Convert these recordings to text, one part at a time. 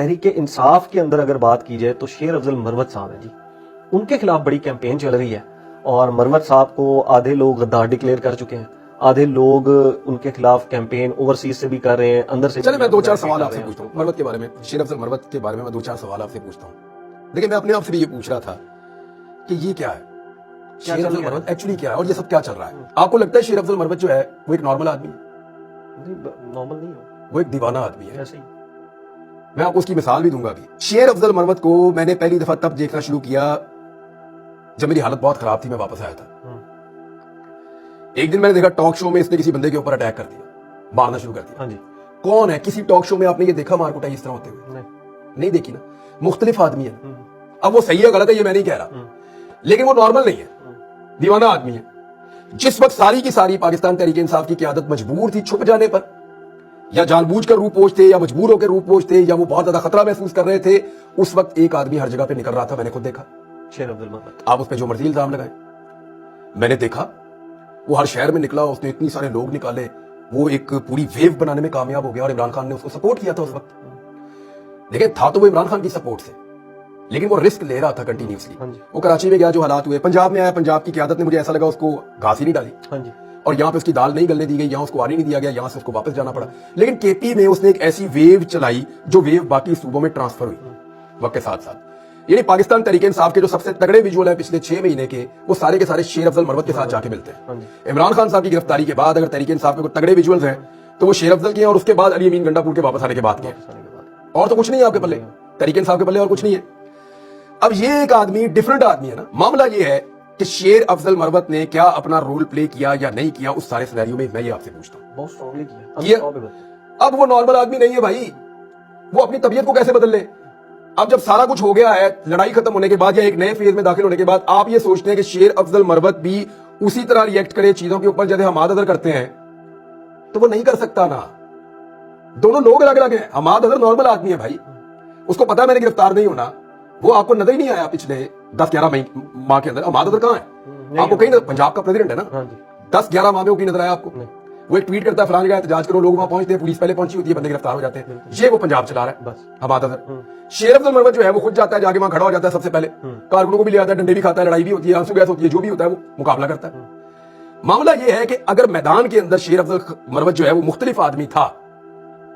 تحریک انصاف کے اندر اگر بات کی جائے تو شیر افضل مروت صاحب ہیں جی، ان کے خلاف بڑی کیمپین چل رہی ہے اور مروت صاحب کو آدھے لوگ غدار ڈکلیئر کر چکے ہیں، آدھے لوگ ان کے خلاف کیمپین اوورسیز سے بھی کر رہے ہیں، اندر سے۔ چلے میں 2-4 سوال آپ سے پوچھتا ہوں مروت کے بارے میں، شیر افضل مروت کے بارے میں 2-4 سوال آپ سے پوچھتا ہوں۔ دیکھیں میں اپنے آپ سے بھی یہ پوچھ رہا تھا کہ یہ کیا ہے، شیر افضل مروت ایکچولی کیا ہے اور یہ سب کیا چل رہا ہے؟ آپ کو لگتا ہے شیر افضل مروت جو ہے وہ ایک نارمل آدمی ہے؟ نارمل نہیں ہو، وہ ایک دیوانہ آدمی ہے۔ ایسے ہی میں آپ کو اس کی مثال بھی دوں گا بھی۔ شیر افضل مروت کو میں نے پہلی دفعہ تب دیکھنا شروع کیا جب میری حالت بہت خراب تھی، میں واپس آیا تھا۔ ایک دن میں نے دیکھا ٹاک شو میں اس نے کسی بندے کے اوپر اٹیک کر دیا، مارنا شروع کر دیا۔ ہاں جی، کون ہے؟ کسی ٹاک شو میں آپ نے یہ دیکھا مار کٹائی اس طرح ہوتے ہوئے؟ نہیں دیکھی نا۔ مختلف آدمی ہے، اب وہ صحیح ہے غلط ہے یہ میں نہیں کہہ رہا، لیکن وہ نارمل نہیں ہے، دیوانہ آدمی ہے۔ جس وقت ساری کی ساری پاکستان تحریک انصاف کی قیادت مجبور تھی چھپ جانے پر، یا جان بوجھ کر روح پوش تھے، یا مجبور ہو کے روح پوش تھے، یا وہ بہت زیادہ خطرہ محسوس کر رہے تھے، اس وقت ایک آدمی ہر جگہ پہ نکل رہا تھا، میں نے خود دیکھا۔ شیر افضل مروت، آپ اس پہ جو مرضی الزام لگائیں، میں نے دیکھا وہ ہر شہر میں نکلا، اس نے اتنی سارے لوگ نکالے، وہ ایک پوری ویو بنانے میں کامیاب ہو گیا، اور عمران خان نے اس کو سپورٹ کیا تھا اس وقت۔ لیکن تھا تو وہ عمران خان کی سپورٹ سے، لیکن وہ رسک لے رہا تھا کنٹینیوسلی۔ وہ کراچی میں گیا، جو حالات ہوئے، پنجاب میں آیا، پنجاب کی قیادت نے مجھے ایسا لگا اس کو گھاس ہی نہیں ڈالی، اور یہاں پہ اس کی دال نہیں گلنے دی گئی، یہاں اس کو آنے نہیں دیا گیا، یہاں سے اس کو واپس جانا پڑا۔ لیکن کے پی میں اس نے ایک ایسی ویو چلائی جو ویو باقی صوبوں میں ٹرانسفر ہوئی وقت کے ساتھ ساتھ۔ یعنی پاکستان تحریک انصاف کے جو سب سے تگڑے ویژول ہیں پچھلے 6 مہینے کے، وہ سارے کے سارے شیر افضل مروت کے ساتھ جا کے ملتے ہیں۔ عمران خان صاحب کی گرفتاری کے بعد اگر تحریک انصاف کے کوئی تگڑے ویژولز ہیں تو وہ شیر افضل کے ہیں، اور اس کے بعد علی امین گنڈا پور کے واپس آنے کے بعد کے ہیں، اور تو کچھ نہیں ہے آپ کے پلے، تحریک انصاف کے پلے اور کچھ نہیں ہے۔ اب یہ ایک آدمی ڈیفرنٹ آدمی ہے نا۔ معاملہ یہ ہے کہ شیر افضل مروت نے کیا اپنا رول پلے کیا یا نہیں کیا، اس سارے سینیریو میں میں یہ آپ سے پوچھتا ہوں۔ بہت اسٹرانگلی کیا۔ اب وہ نارمل آدمی نہیں ہے بھائی، وہ اپنی طبیعت کو کیسے بدل لے؟ اب جب سارا کچھ ہو گیا ہے، لڑائی ختم ہونے کے بعد یا ایک نئے فیز میں داخل ہونے کے بعد، آپ یہ سوچتے ہیں کہ شیر افضل مروت بھی اسی طرح ریئیکٹ کرے چیزوں کے اوپر جیسے حماد اظہر کرتے ہیں، تو وہ نہیں کر سکتا نا۔ دونوں لوگ الگ الگ ہیں۔ حماد اظہر نارمل آدمی ہے بھائی، اس کو پتا ہے میں نے گرفتار نہیں ہونا، وہ آپ کو نظر ہی نہیں آیا پچھلے 10-11 ماہ کے اندر۔ حماد اظہر کہاں ہے؟ آپ کو کہیں پنجاب کا پریزیڈنٹ ہے نا، 10-11 ماہ میں وہ کہیں نظر آیا آپ کو؟ وہ ایک ٹویٹ کرتا ہے فلاں جگہ احتجاج کرو، لوگ وہاں پہنچتے ہیں، پولیس پہلے پہنچی ہوتی ہے، بندے گرفتار ہو جاتے ہیں، یہ وہ پنجاب چلا رہا ہے بس حماد اظہر۔ شیر افضل مروت جو ہے وہ خود جاتا ہے، جا کے وہاں کھڑا ہو جاتا ہے، سب سے پہلے کارکنوں کو بھی لے آتا ہے، ڈنڈے بھی کھاتا ہے، لڑائی بھی ہوتی ہے، آنسو گیس ہوتی ہے، جو بھی ہوتا ہے وہ مقابلہ کرتا ہے۔ معاملہ یہ ہے کہ اگر میدان کے اندر شیر افضل مروت جو ہے وہ مختلف آدمی تھا،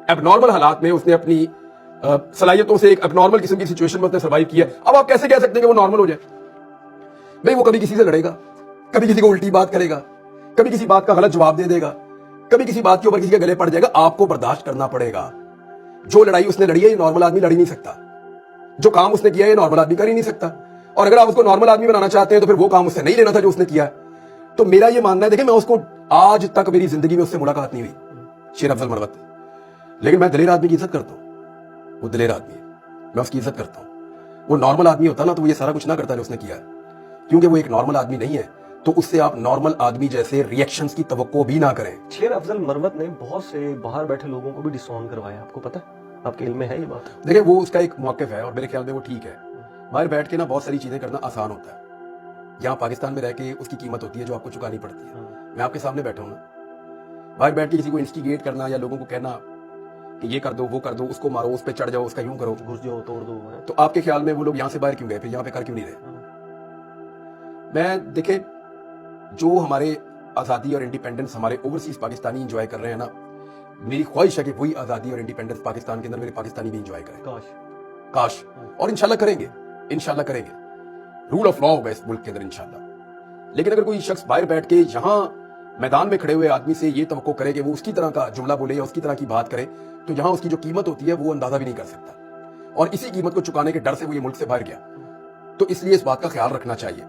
اب نارمل حالات میں اس نے اپنی صلاحیتوں سے ایک اب نارمل قسم کی سچویشن میں اس نے سروائیو کیا، اب آپ کیسے کہہ سکتے ہیں کہ وہ نارمل ہو جائے؟ بھائی وہ کبھی کسی سے لڑے گا، کبھی کسی کو الٹی بات کرے گا، کبھی کسی بات کا غلط جواب دے دے گا، کبھی کسی بات کے اوپر کسی کے گلے پڑ جائے گا، آپ کو برداشت کرنا پڑے گا۔ جو لڑائی اس نے لڑی ہے یہ نارمل آدمی لڑ ہی نہیں سکتا، جو کام اس نے کیا ہے یہ نارمل آدمی کر ہی نہیں سکتا، اور اگر آپ اس کو نارمل آدمی بنانا چاہتے ہیں تو پھر وہ کام اس سے نہیں لینا تھا جو اس نے کیا ہے۔ تو میرا یہ ماننا ہے، دیکھیں میں اس کو آج تک میری زندگی میں اس سے ملاقات نہیں ہوئی شیر افضل مروت، لیکن میں دلیر آدمی کی عزت کرتا ہوں، وہ دلیر آدمی ہے، میں اس کی عزت کرتا ہوں۔ وہ نارمل آدمی ہوتا نا تو وہ یہ سارا کچھ نہ کرتا جو اس نے کیا ہے، کیونکہ وہ ایک نارمل آدمی نہیں ہے، تو اس سے آپ نارمل آدمی جیسے ریئیکشنز کی توقع بھی نہ کریں۔ شیر افضل مروت نے بہت سے باہر بیٹھے لوگوں کو بھی ڈسون کروایا، آپ کو پتا ہے؟ آپ کے علم میں ہے یہ بات؟ دیکھیں وہ اس کا ایک موقف ہے اور میرے خیال میں وہ ٹھیک ہے۔ باہر بیٹھ کے نا بہت ساری چیزیں کرنا آسان ہوتا ہے، یہاں پاکستان میں رہ کے اس کی قیمت ہوتی ہے جو آپ کو چکانی پڑتی ہے۔ میں آپ کے سامنے بیٹھا ہوں نا، باہر بیٹھ کے کسی کو انسٹیگیٹ کرنا یا لوگوں کو کہنا کہ یہ کر دو وہ کر دو، اس کو مارو، اس پہ چڑھ جاؤ، اس کا یوں کرو، گھس جاؤ، توڑ دو، تو آپ کے خیال میں وہ لوگ یہاں سے باہر کیوں گئے، پھر یہاں پہ کر کیوں نہیں رہے؟ میں دیکھیں جو ہمارے آزادی اور انڈیپینڈنس ہمارے اوورسیز پاکستانی انجوائے کر رہے ہیں نا، میری خواہش ہے کہ وہی آزادی اور انڈیپینڈنس پاکستان کے اندر میرے پاکستانی بھی انجوائے کریں، کاش، اور انشاءاللہ کریں گے، انشاءاللہ کریں گے۔ رول آف لا ہوگا اس ملک کے اندر انشاءاللہ۔ لیکن اگر کوئی شخص باہر بیٹھ کے یہاں میدان میں کھڑے ہوئے آدمی سے یہ توقع کرے کہ وہ اس کی طرح کا جملہ بولے یا اس کی طرح کی بات کرے، تو یہاں اس کی جو قیمت ہوتی ہے وہ اندازہ بھی نہیں کر سکتا، اور اسی قیمت کو چکانے کے ڈر سے وہ یہ ملک سے باہر گیا۔ تو اس لیے اس بات کا خیال رکھنا چاہیے،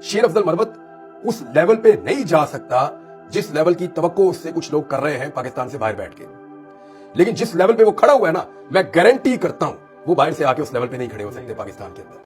شیر افضل مروت اس لیول پہ نہیں جا سکتا جس لیول کی توقع اس سے کچھ لوگ کر رہے ہیں پاکستان سے باہر بیٹھ کے، لیکن جس لیول پہ وہ کھڑا ہوا ہے نا، میں گارنٹی کرتا ہوں وہ باہر سے آ کے اس لیول پہ نہیں کھڑے ہو سکتے پاکستان کے اندر۔